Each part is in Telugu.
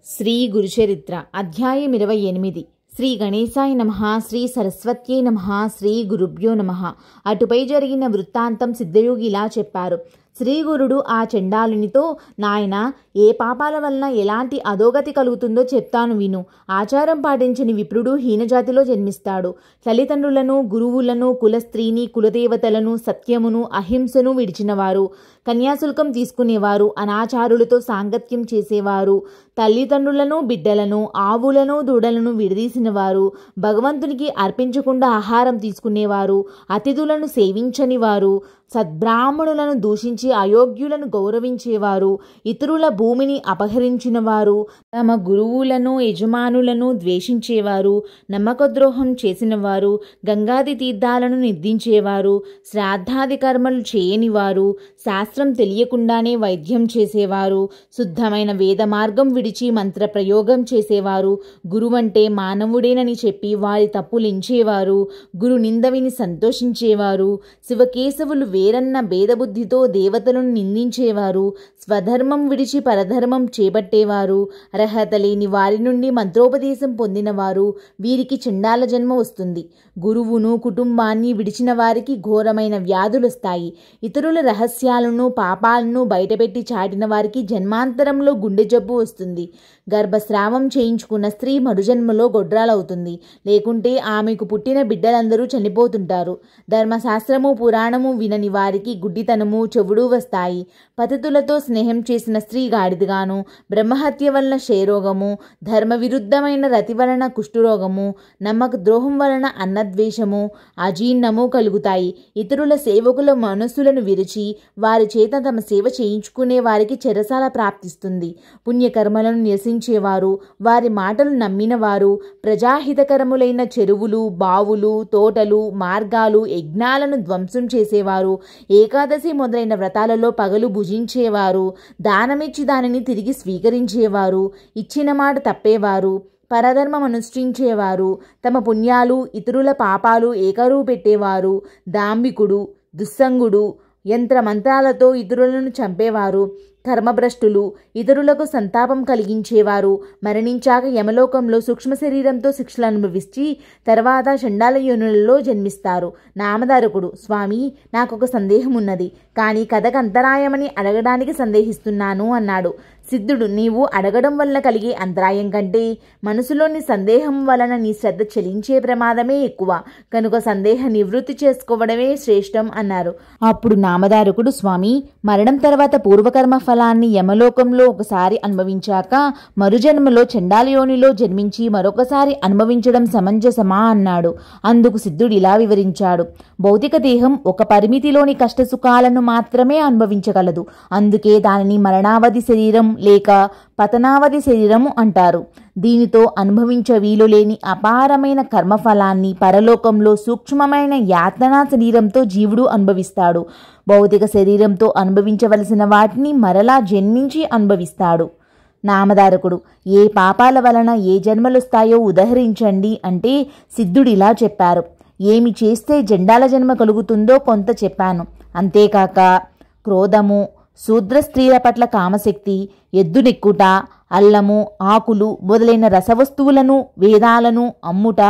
శ్రీ గురుచరిత్ర అధ్యాయం 28 శ్రీ గణేశాయ నమః శ్రీ సరస్వత్యై నమః శ్రీ గురుభ్యో నమః. అటుపై జరిగిన వృత్తాంతం సిద్ధయోగి ఇలా చెప్పారు. శ్రీగురుడు ఆ చండాలునితో, నాయన, ఏ పాపాల వలన ఎలాంటి అధోగతి కలుగుతుందో చెప్తాను విను. ఆచారం పాటించని విప్రుడు హీనజాతిలో జన్మిస్తాడు. తల్లిదండ్రులను, గురువులను, కులస్త్రీని, కులదేవతలను, సత్యమును, అహింసను విడిచినవారు, కన్యాశుల్కం తీసుకునేవారు, అనాచారులతో సాంగత్యం చేసేవారు, తల్లిదండ్రులను, బిడ్డలను, ఆవులను, దూడలను విడదీసినవారు, భగవంతునికి అర్పించకుండా ఆహారం తీసుకునేవారు, అతిథులను సేవించని వారు, సద్బ్రాహ్మణులను దూషించి అయోగ్యులను గౌరవించేవారు, ఇతరుల భూమిని అపహరించినవారు, తమ గురువులను, యజమానులను ద్వేషించేవారు, నమ్మకద్రోహం చేసినవారు, గంగాది తీర్థాలను నిర్దించేవారు, శ్రాద్ధాది కర్మలు చేయనివారు, శాస్త్రం తెలియకుండానే వైద్యం చేసేవారు, శుద్ధమైన వేద మార్గం విడిచి మంత్ర ప్రయోగం చేసేవారు, గురువంటే మానవుడేనని చెప్పి వారి తప్పులించేవారు, గురు నింద విని సంతోషించేవారు, శివకేశవులు వేరన్న భేదబుద్ధితో దేవతలను నిందించేవారు, స్వధర్మం విడిచి పరధర్మం చేపట్టేవారు, అర్హత లేని వారి నుండి మంత్రోపదేశం పొందినవారు, వీరికి చండాల జన్మ వస్తుంది. గురువును, కుటుంబాన్ని విడిచిన వారికి ఘోరమైన వ్యాధులొస్తాయి. ఇతరుల రహస్యాలను, పాపాలను బయటపెట్టి చాటిన వారికి జన్మాంతరంలో గుండె జబ్బు వస్తుంది. గర్భస్రావం చేయించుకున్న స్త్రీ మరుజన్మలో గొడ్రాలవుతుంది. లేకుంటే ఆమెకు పుట్టిన బిడ్డలందరూ చనిపోతుంటారు. ధర్మశాస్త్రము, పురాణము వినని వారికి గుడ్డితనము, చెవుడు వస్తాయి. పతితులతో స్నేహం చేసిన స్త్రీ గాడిదగాను, బ్రహ్మహత్య వలన క్షయరోగము, ధర్మ విరుద్ధమైన రతి వలన కుష్ఠరోగము, నమ్మక ద్రోహం వలన అన్నద్వేషము, అజీర్ణము కలుగుతాయి. ఇతరుల సేవకుల మనస్సులను విరిచి వారి చేత తమ సేవ చేయించుకునే వారికి చెరసాల ప్రాప్తిస్తుంది. పుణ్యకర్మలను నిరసించేవారు, వారి మాటలు నమ్మినవారు, ప్రజాహితకరములైన చెరువులు, బావులు, తోటలు, మార్గాలు, యజ్ఞాలను ధ్వంసం చేసేవారు, ఏకాదశి మొదలైన వ్రతాలలో పగలు భుజించేవారు, దానమిచ్చి దానిని తిరిగి స్వీకరించేవారు, ఇచ్చిన మాట తప్పేవారు, పరధర్మం అనుష్ఠించేవారు, తమ పుణ్యాలు ఇతరుల పాపాలు ఏకరువు పెట్టేవారు, దాంభికుడు, దుస్సంగుడు, యంత్రమంత్రాలతో ఇతరులను చంపేవారు, కర్మభ్రష్టులు, ఇతరులకు సంతాపం కలిగించేవారు, మరణించాక యమలోకంలో సూక్ష్మ శరీరంతో శిక్షలు అనుభవించి తర్వాత చండాల యోనులలో జన్మిస్తారు. నామధారకుడు, స్వామి, నాకొక సందేహం ఉన్నది, కానీ కథకు అంతరాయమని అడగడానికి సందేహిస్తున్నాను అన్నాడు. సిద్ధుడు, నీవు అడగడం వల్ల కలిగే అంతరాయం కంటే మనసులోని సందేహం వలన నీ శ్రద్ధ చెలించే ప్రమాదమే ఎక్కువ, కనుక సందేహ నివృత్తి చేసుకోవడమే శ్రేష్టం అన్నారు. అప్పుడు నామధారకుడు, స్వామి, మరణం తర్వాత పూర్వకర్మ ఫలాన్ని యమలోకంలో ఒకసారి అనుభవించాక మరుజన్మలో చండాలయోనిలో జన్మించి మరొకసారి అనుభవించడం సమంజసమా అన్నాడు. అందుకు సిద్ధుడు ఇలా వివరించాడు. భౌతిక దేహం ఒక పరిమితిలోని కష్టసుఖాలను మాత్రమే అనుభవించగలదు. అందుకే దానిని మరణావధి శరీరం లేక పతనావధి శరీరము అంటారు. దీనితో అనుభవించ వీలులేని అపారమైన కర్మఫలాన్ని పరలోకంలో సూక్ష్మమైన యాతనా శరీరంతో జీవుడు అనుభవిస్తాడు. భౌతిక శరీరంతో అనుభవించవలసిన వాటిని మరలా జన్మించి అనుభవిస్తాడు. నామధారకుడు, ఏ పాపాల వలన ఏ జన్మలొస్తాయో ఉదహరించండి అంటే సిద్ధుడిలా చెప్పారు. ఏమి చేస్తే జండాల జన్మ కలుగుతుందో కొంత చెప్పాను. అంతేకాక క్రోధము, శూద్ర స్త్రీల పట్ల కామశక్తి, ఎద్దునెక్కుట, అల్లము, ఆకులు మొదలైన రసవస్తువులను, వేదాలను అమ్ముట,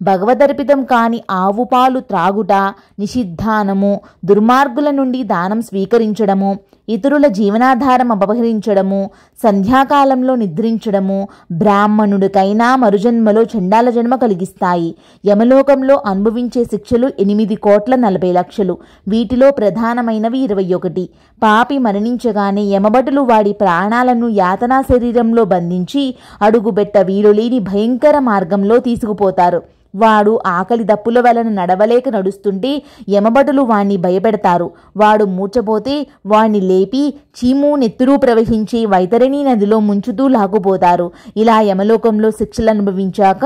భగవదర్పితం కాని ఆవు పాలు త్రాగుట, నిషిద్ధానము, దుర్మార్గుల నుండి దానం స్వీకరించడము, ఇతరుల జీవనాధారం అపహరించడము, సంధ్యాకాలంలో నిద్రించడము, బ్రాహ్మణుడికైనా మరుజన్మలో చండాల జన్మ కలిగిస్తాయి. యమలోకంలో అనుభవించే శిక్షలు 8,40,00,000. వీటిలో ప్రధానమైనవి 21. పాపి మరణించగానే యమభటులు వాడి ప్రాణాలను యాతనా శరీరంలో బంధించి అడుగుబెట్ట వీలులేని భయంకర మార్గంలో తీసుకుపోతారు. వాడు ఆకలి దప్పుల వలన నడవలేక నడుస్తుంటే యమభటులు వాణ్ణి భయపెడతారు. వాడు మూర్చపోతే వాణ్ణి లేపి చీము నెత్తురు ప్రవహించే వైతరణి నదిలో ముంచుతూ లాక్కుపోతారు. ఇలా యమలోకంలో శిక్షలు అనుభవించాక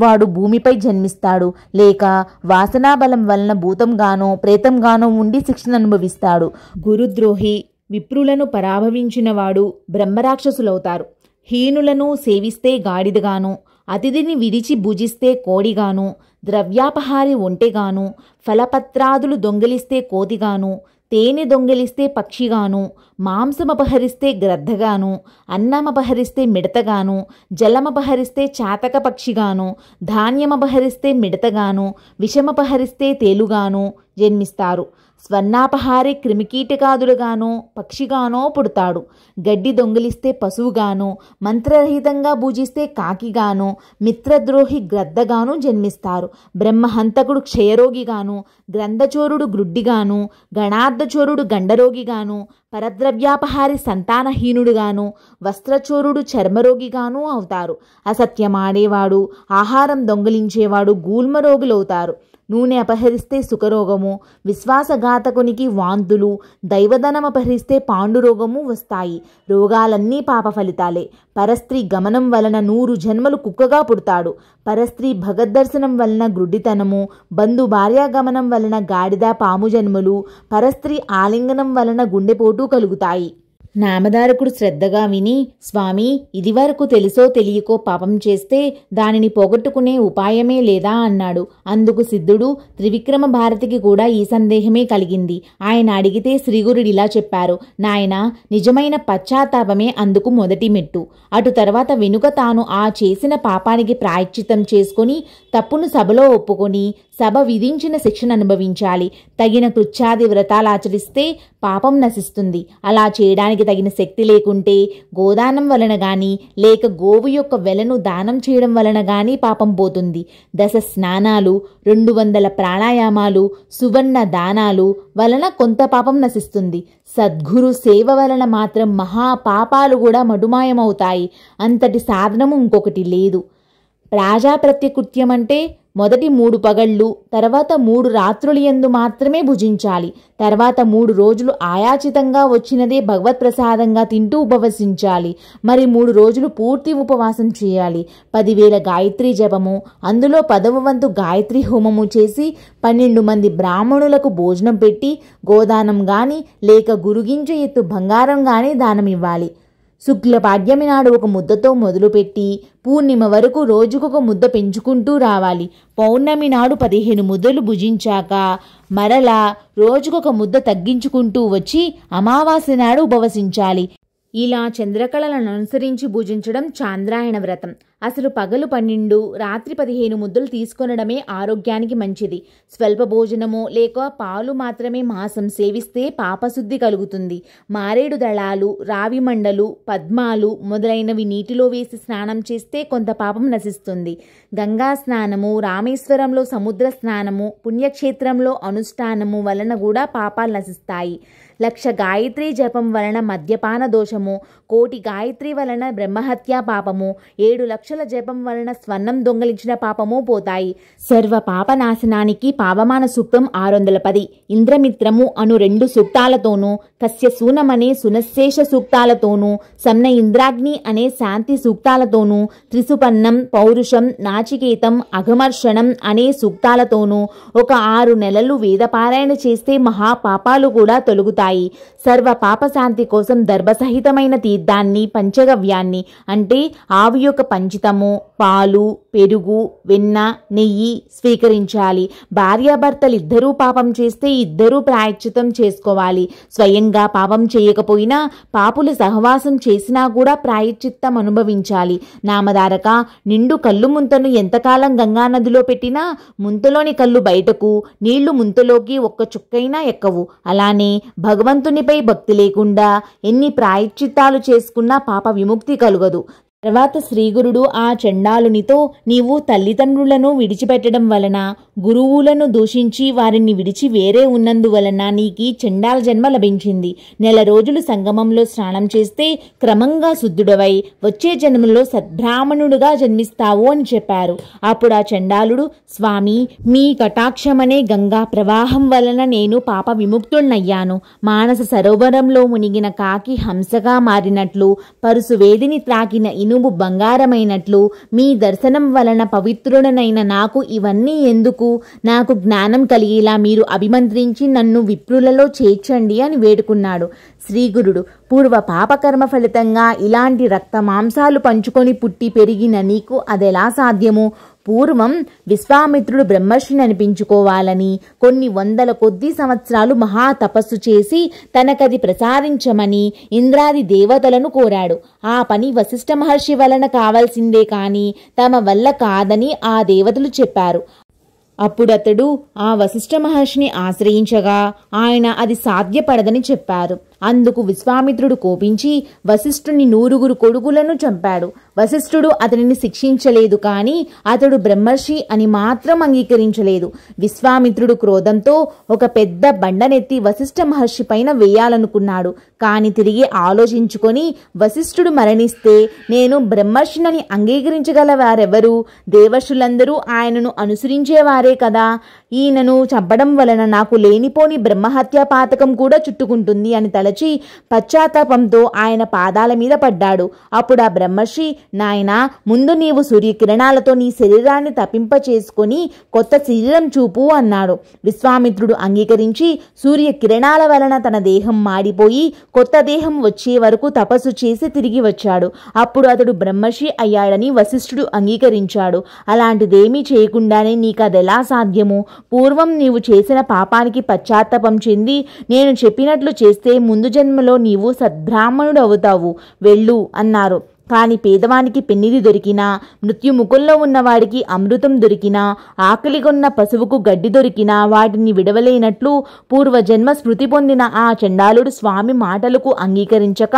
వాడు భూమిపై జన్మిస్తాడు, లేక వాసనాబలం వలన భూతంగానో ప్రేతంగానో ఉండి శిక్షను అనుభవిస్తాడు. గురుద్రోహి, విప్రులను పరాభవించినవాడు బ్రహ్మరాక్షసులవుతారు. హీనులను సేవిస్తే గాడిదగాను, అతిథిని విడిచి భుజిస్తే కోడిగాను, ద్రవ్యాపహారి ఒంటెగాను, ఫలపత్రాదులు దొంగిలిస్తే కోతిగాను, తేనె దొంగిలిస్తే పక్షిగాను, మాంసమపహరిస్తే గ్రద్దగాను, అన్నమపహరిస్తే మిడతగాను, జలమపహరిస్తే చాతక పక్షిగాను, ధాన్యమపహరిస్తే మిడతగాను, విషమపహరిస్తే తేలుగాను జన్మిస్తారు. స్వర్ణాపహారి క్రిమికీటకాదులుగానో పక్షిగానో పుడతాడు. గడ్డి దొంగిలిస్తే పశువుగాను, మంత్రరహితంగా పూజిస్తే కాకిగాను, మిత్రద్రోహి గ్రద్దగాను జన్మిస్తారు. బ్రహ్మహంతకుడు క్షయరోగిగాను, గ్రంథచోరుడు గ్రుడ్డిగాను, గణార్ధచోరుడు గండరోగిగాను, పరద్రవ్యాపహారి సంతానహీనుడుగాను, వస్త్రచోరుడు చర్మరోగిగాను అవుతారు. అసత్యమాడేవాడు, ఆహారం దొంగిలించేవాడు గూల్మరోగులవుతారు. నూనె అపహరిస్తే సుఖరోగము, విశ్వాసఘాతకునికి వాంతులు, దైవధనం అపహరిస్తే పాండురోగము వస్తాయి. రోగాలన్నీ పాప ఫలితాలే. పరస్త్రీ గమనం వలన 100 జన్మలు కుక్కగా పుడతాడు. పరస్త్రీ భగద్దర్శనం వలన గ్రుడ్డితనము, బంధు భార్యాగమనం వలన గాడిద పాము జన్మలు, పరస్త్రీ ఆలింగనం వలన గుండెపోటు కలుగుతాయి. నామధారకుడు శ్రద్ధగా విని, స్వామి, ఇదివరకు తెలుసో తెలియకో పాపం చేస్తే దానిని పోగొట్టుకునే ఉపాయమే లేదా అన్నాడు. అందుకు సిద్ధుడు, త్రివిక్రమ భారతికి కూడా ఈ సందేహమే కలిగింది. ఆయన అడిగితే శ్రీగురుడు ఇలా చెప్పారు, నాయనా, నిజమైన పశ్చాత్తాపమే అందుకు మొదటి మెట్టు. అటు తర్వాత వెనుక తాను ఆ చేసిన పాపానికి ప్రాయశ్చిత్తం చేసుకొని తప్పును సభలో ఒప్పుకొని సభ విధించిన శిక్షను అనుభవించాలి. తగిన కృత్యాది వ్రతాలు ఆచరిస్తే పాపం నశిస్తుంది. అలా చేయడానికి తగిన శక్తి లేకుంటే గోదానం వలన గాని లేక గోవు యొక్క వెలను దానం చేయడం వలన గాని పాపం పోతుంది. 10 స్నానాలు, 200 ప్రాణాయామాలు, సువర్ణ దానాలు వలన కొంత పాపం నశిస్తుంది. సద్గురు సేవ వలన మాత్రం మహాపాపాలు కూడా మటుమాయమవుతాయి. అంతటి సాధనము ఇంకొకటి లేదు. ప్రాజాప్రత్యకృత్యం అంటే మొదటి 3 పగళ్ళు, తర్వాత 3 రాత్రులు యందు మాత్రమే భుజించాలి. తర్వాత 3 రోజులు ఆయాచితంగా వచ్చినదే భగవత్ప్రసాదంగా తింటూ ఉపవసించాలి. మరి 3 రోజులు పూర్తి ఉపవాసం చేయాలి. 10,000 గాయత్రీ జపము, అందులో 10వ వంతు గాయత్రీ హోమము చేసి 12 మంది బ్రాహ్మణులకు భోజనం పెట్టి గోదానం గాని లేక గురుగింజ ఎత్తు బంగారం గాని దానమివ్వాలి. శుక్లపాడ్యమి నాడు 1 ముద్దతో మొదలుపెట్టి పూర్ణిమ వరకు రోజుకొక ముద్ద పెంచుకుంటూ రావాలి. పౌర్ణమి నాడు 15 ముద్దలు భుజించాక మరలా రోజుకొక ముద్ద తగ్గించుకుంటూ వచ్చి అమావాస్య నాడు ఉపవసించాలి. ఇలా చంద్రకళలను అనుసరించి భుజించడం చాంద్రాయణ వ్రతం. అసలు పగలు 12, రాత్రి 15 ముద్దలు తీసుకొనడమే ఆరోగ్యానికి మంచిది. స్వల్ప భోజనము లేక పాలు మాత్రమే మాంసం సేవిస్తే పాపశుద్ధి కలుగుతుంది. మారేడు దళాలు, రావి మండలు, పద్మాలు మొదలైనవి నీటిలో వేసి స్నానం చేస్తే కొంత పాపం నశిస్తుంది. గంగా స్నానము, రామేశ్వరంలో సముద్ర స్నానము, పుణ్యక్షేత్రంలో అనుష్ఠానము వలన కూడా పాపాలు నశిస్తాయి. 1,00,000 గాయత్రీ జపం వలన మద్యపాన దోషము, 1,00,000 గాయత్రి వలన బ్రహ్మహత్యా పాపము, 7 లక్షల జపం వలన స్వర్ణం దొంగలించిన పాపము పోతాయి. సర్వ పాపనాశనానికి పావమాన సూక్తం 610, ఇంద్రమిత్రము అను 2 సూక్తాలతోనూ, కస్యసూనమనే సునశేష సూక్తాలతోనూ, సమ్న ఇంద్రాగ్ని అనే శాంతి సూక్తాలతోనూ, త్రిసుపన్నం, పౌరుషం, నాచికేతం, అఘమర్షణం అనే సూక్తాలతోనూ ఒక 6 నెలలు వేదపారాయణ చేస్తే మహాపాపాలు కూడా తొలగుతాయి. సర్వ పాపశాంతి కోసం దర్భసహితమైన తీర్థాన్ని, పంచగవ్యాన్ని అంటే ఆవు యొక్క పంచితము, పాలు, పెరుగు, వెన్న, నెయ్యి స్వీకరించాలి. భార్యాభర్తలిద్దరూ పాపం చేస్తే ఇద్దరూ ప్రాయశ్చితం చేసుకోవాలి. స్వయంగా పాపం చేయకపోయినా పాపుల సహవాసం చేసినా కూడా ప్రాయశ్చిత్తం అనుభవించాలి. నామధారక, నిండు కళ్ళు ముంతను ఎంతకాలం గంగానదిలో పెట్టినా ముంతలోని కళ్ళు బయటకు, నీళ్లు ముంతలోకి ఒక్క చుక్కైనా ఎక్కవు. అలానే భగవంతునిపై భక్తి లేకుండా ఎన్ని ప్రాయశ్చిత్తాలు చేసుకున్నా పాప విముక్తి కలుగదు. తర్వాత శ్రీగురుడు ఆ చండాలునితో, నీవు తల్లిదండ్రులను విడిచిపెట్టడం వలన, గురువులను దూషించి వారిని విడిచి వేరే ఉన్నందువలన నీకు చండాల జన్మ లభించింది. 1 రోజులు సంగమంలో స్నానం చేస్తే క్రమంగా శుద్ధుడవై వచ్చే జన్మలో సద్బ్రాహ్మణుడుగా జన్మిస్తావు అని చెప్పారు. అప్పుడు ఆ చండాలుడు, స్వామి, మీ కటాక్షమనే గంగా ప్రవాహం వలన నేను పాప విముక్తుడినయ్యాను. మానస సరోవరంలో మునిగిన కాకి హంసగా మారినట్లు, పరుసు వేదిని త్రాకిన ఇనుము బంగారమైనట్లు మీ దర్శనం వలన పవిత్రుడనైన నాకు ఇవన్నీ ఎందుకు? నాకు జ్ఞానం కలిగేలా మీరు అభిమంత్రించి నన్ను విప్రులలో చేర్చండి అని వేడుకున్నాడు. శ్రీగురుడు: పూర్వ పాపకర్మ ఫలితంగా ఇలాంటి రక్త మాంసాలు పంచుకొని పుట్టి పెరిగిన నీకు అదెలా సాధ్యము? పూర్వం విశ్వామిత్రుడు బ్రహ్మర్షిని అనిపించుకోవాలని కొన్ని వందల కొద్ది సంవత్సరాలు మహా తపస్సు చేసి తనకది ప్రసాదించమని ఇంద్రాది దేవతలను కోరాడు. ఆ పని వశిష్ఠ మహర్షి వలన కావాల్సిందే కాని తమ వల్ల కాదని ఆ దేవతలు చెప్పారు. అప్పుడతడు ఆ వశిష్ఠ మహర్షిని ఆశ్రయించగా ఆయన అది సాధ్యపడదని చెప్పారు. అందుకు విశ్వామిత్రుడు కోపించి వశిష్ఠుని 9 కొడుకులను చంపాడు. వశిష్ఠుడు అతనిని శిక్షించలేదు కానీ అతడు బ్రహ్మర్షి అని మాత్రం అంగీకరించలేదు. విశ్వామిత్రుడు క్రోధంతో ఒక పెద్ద బండనెత్తి వశిష్ఠ మహర్షి పైన వేయాలనుకున్నాడు. కాని తిరిగి ఆలోచించుకొని వశిష్ఠుడు మరణిస్తే నేను బ్రహ్మర్షినని అంగీకరించగల వారెవరు? దేవర్షులందరూ ఆయనను అనుసరించేవారే కదా. ఈయనను చంపడం వలన నాకు లేనిపోని బ్రహ్మహత్యా పాతకం కూడా చుట్టుకుంటుంది అని తలచి పశ్చాత్తాపంతో ఆయన పాదాల మీద పడ్డాడు. అప్పుడు ఆ బ్రహ్మర్షి, నాయనా, ముందు నీవు సూర్యకిరణాలతో నీ శరీరాన్ని తపింప చేసుకొని కొత్త శరీరం చూపు అన్నాడు. విశ్వామిత్రుడు అంగీకరించి సూర్యకిరణాల వలన తన దేహం మాడిపోయి కొత్త దేహం వచ్చే వరకు తపస్సు చేసి తిరిగి వచ్చాడు. అప్పుడు అతడు బ్రహ్మర్షి అయ్యాడని వశిష్ఠుడు అంగీకరించాడు. అలాంటిదేమీ చేయకుండానే నీకదెలా సాధ్యము? పూర్వం నీవు చేసిన పాపానికి పశ్చాత్తాపం చెంది నేను చెప్పినట్లు చేస్తే ముందు జన్మలో నీవు సద్బ్రాహ్మణుడు అవుతావు, వెళ్ళు అన్నారు. కాని పేదవానికి పెన్నిది దొరికినా, మృత్యుముఖంలో ఉన్నవాడికి అమృతం దొరికినా, ఆకలిగొన్న పశువుకు గడ్డి దొరికినా వాటిని విడవలేనట్లు పూర్వజన్మ స్మృతి పొందిన ఆ చండాలుడు స్వామి మాటలకు అంగీకరించక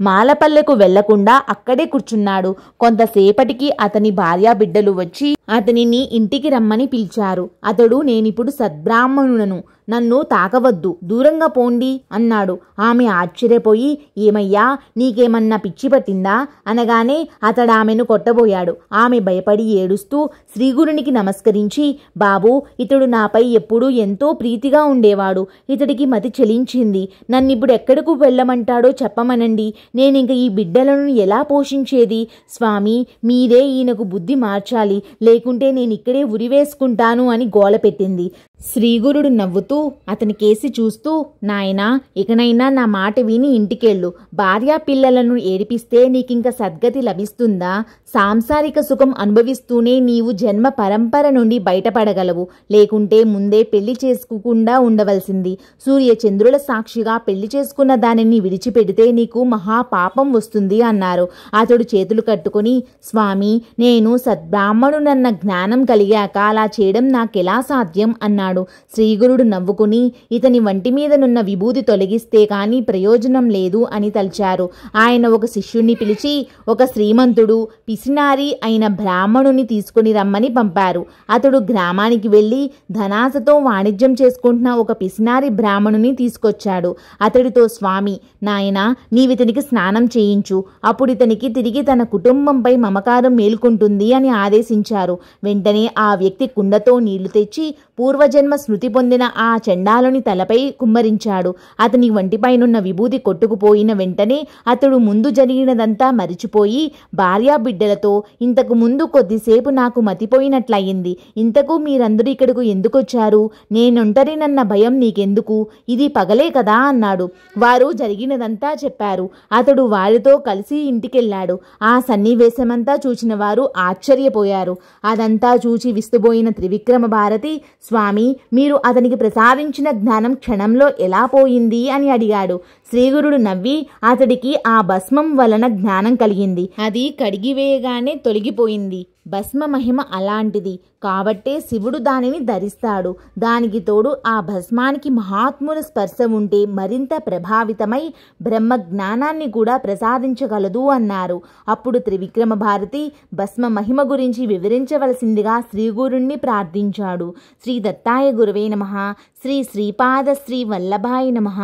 మాలపల్లెకు వెళ్లకుండా అక్కడే కూర్చున్నాడు. కొంతసేపటికి అతని భార్యాబిడ్డలు వచ్చి అతనిని ఇంటికి రమ్మని పిలిచారు. అతడు, నేనిప్పుడు సద్బ్రాహ్మణులను, నన్ను తాకవద్దు, దూరంగా పోండి అన్నాడు. ఆమె ఆశ్చర్యపోయి, ఏమయ్యా, నీకేమన్నా పిచ్చి పట్టిందా అనగానే అతడు ఆమెను కొట్టబోయాడు. ఆమె భయపడి ఏడుస్తూ శ్రీగురునికి నమస్కరించి, బాబు, ఇతడు నాపై ఎప్పుడూ ఎంతో ప్రీతిగా ఉండేవాడు. ఇతడికి మతి చెలించింది. నన్నిప్పుడు ఎక్కడకు వెళ్ళమంటాడో చెప్పమనండి. నేనింక ఈ బిడ్డలను ఎలా పోషించేది? స్వామి, మీరే ఈయనకు బుద్ధి మార్చాలి, లేకుంటే నేనిక్కడే ఉరివేసుకుంటాను అని గోలపెట్టింది. శ్రీగురుడు నవ్వుతూ అతని కేసి చూస్తూ, నాయనా, ఇకనైనా నా మాట విని ఇంటికెళ్ళు. భార్యా పిల్లలను ఏడిపిస్తే నీకింక సద్గతి లభిస్తుందా? సాంసారిక సుఖం అనుభవిస్తూనే నీవు జన్మ పరంపర నుండి బయటపడగలవు. లేకుంటే ముందే పెళ్లి చేసుకోకుండా ఉండవలసింది. సూర్య చంద్రుల సాక్షిగా పెళ్లి చేసుకున్న దానిని విడిచిపెడితే నీకు మహాపాపం వస్తుంది అన్నారు. అతడు చేతులు కట్టుకుని, స్వామి, నేను సద్బ్రాహ్మణునన్న జ్ఞానం కలిగాక అలా చేయడం నాకెలా సాధ్యం అన్నాడు. శ్రీగురుడు నవ్వుకుని, ఇతని వంటి మీదనున్న విభూది తొలగిస్తే కాని ప్రయోజనం లేదు అని తలిచారు. ఆయన ఒక శిష్యుణ్ణి పిలిచి ఒక శ్రీమంతుడు పిసినారి అయిన బ్రాహ్మణుని తీసుకుని రమ్మని పంపారు. అతడు గ్రామానికి వెళ్లి ధనాసతో వాణిజ్యం చేసుకుంటున్న ఒక పిసినారి బ్రాహ్మణుని తీసుకొచ్చాడు. అతడితో, స్వామి, నాయనా, నీవితనికి స్నానం చేయించు, అప్పుడు ఇతనికి తిరిగి తన కుటుంబంపై మమకారం మేల్కొంటుంది అని ఆదేశించారు. వెంటనే ఆ వ్యక్తి కుండతో నీళ్లు తెచ్చి పూర్వజన్మ స్మృతి పొందిన ఆ చండాలుని తలపై కుమ్మరించాడు. అతని వంటిపైనున్న విభూతి కొట్టుకుపోయిన వెంటనే అతడు ముందు జరిగినదంతా మరిచిపోయి భార్యాబిడ్డలతో, ఇంతకు ముందు కొద్దిసేపు నాకు మతిపోయినట్లయింది. ఇంతకు మీరందరూ ఇక్కడకు ఎందుకొచ్చారు? నేనొంటరినన్న భయం నీకెందుకు? ఇది పగలే కదా అన్నాడు. వారు జరిగినదంతా చెప్పారు. అతడు వారితో కలిసి ఇంటికెళ్లాడు. ఆ సన్నివేశమంతా చూచిన వారు ఆశ్చర్యపోయారు. అదంతా చూచి విస్తుబోయిన త్రివిక్రమ భారతి, స్వామి, మీరు అతనికి ప్రసాదించిన జ్ఞానం క్షణంలో ఎలా పోయింది అని అడిగాడు. శ్రీగురుడు నవ్వి, అతడికి ఆ భస్మం వలన జ్ఞానం కలిగింది. అది కడిగివేయగానే తొలగిపోయింది. భస్మ మహిమ అలాంటిది కాబట్టే శివుడు దానిని ధరిస్తాడు. దానికి తోడు ఆ భస్మానికి మహాత్ముల స్పర్శ ఉంటే మరింత ప్రభావితమై బ్రహ్మ జ్ఞానాన్ని కూడా ప్రసాదించగలదు అన్నారు. అప్పుడు త్రివిక్రమ భారతి భస్మ మహిమ గురించి వివరించవలసిందిగా శ్రీగురుణ్ణి ప్రార్థించాడు. శ్రీ దత్తాయ గురవే నమః. శ్రీ శ్రీపాద శ్రీ వల్లభాయ నమః.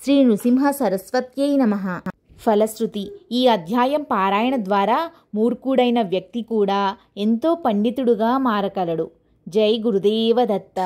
శ్రీ నృసింహ సరస్వత్యై నమః. ఫలశ్రుతి: ఈ అధ్యాయం పారాయణ ద్వారా మూర్ఖుడైన వ్యక్తి కూడా ఎంతో పండితుడుగా మారగలడు. జై గురుదేవ దత్త.